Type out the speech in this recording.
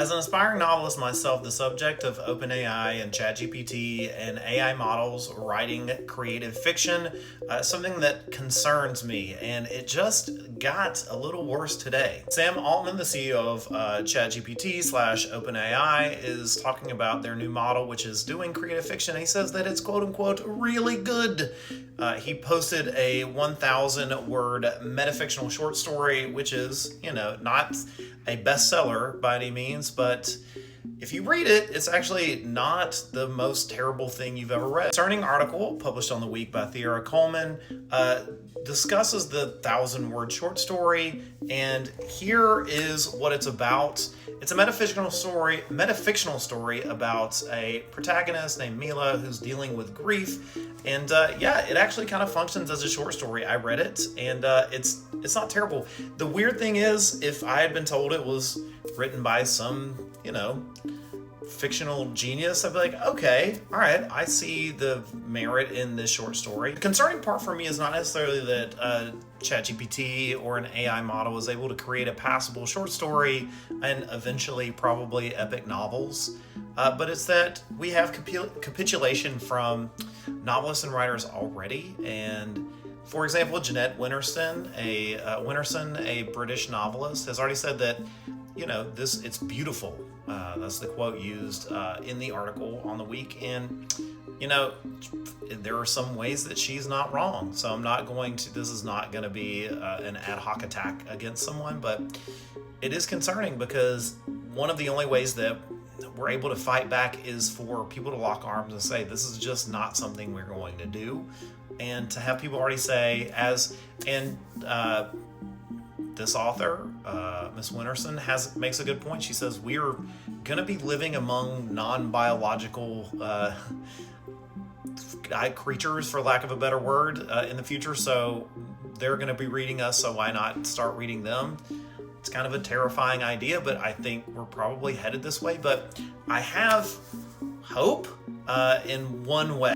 As an aspiring novelist myself, the subject of OpenAI and ChatGPT and AI models writing creative fiction is something that concerns me, and it just got a little worse today. Sam Altman, the CEO of ChatGPT slash OpenAI, is talking about their new model, which is doing creative fiction. He says that it's quote unquote really good. He posted a 1,000 word metafictional short story, which is, not a bestseller by any means, but if you read it, it's actually not the most terrible thing you've ever read. Concerning article published on The Week by Theora Coleman discusses the 1,000 word short story, and here is what it's about. It's a metafictional story about a protagonist named Mila who's dealing with grief, and it actually kind of functions as a short story. I read it, and it's not terrible. The weird thing is, if I had been told it was written by some, fictional genius, I'd be like, okay, all right, I see the merit in this short story. The concerning part for me is not necessarily that ChatGPT or an AI model is able to create a passable short story and eventually probably epic novels, but it's that we have capitulation from novelists and writers already. And for example, Jeanette Winterson, a British novelist, has already said that it's beautiful. That's the quote used in the article on The Week. And, there are some ways that she's not wrong. So this is not going to be an ad hoc attack against someone, but it is concerning because one of the only ways that we're able to fight back is for people to lock arms and say, this is just not something we're going to do. And to have people already say, this author, Miss Winterson, makes a good point. She says we're going to be living among non-biological creatures, for lack of a better word, in the future. So they're going to be reading us, so why not start reading them? It's kind of a terrifying idea, but I think we're probably headed this way. But I have hope in one way.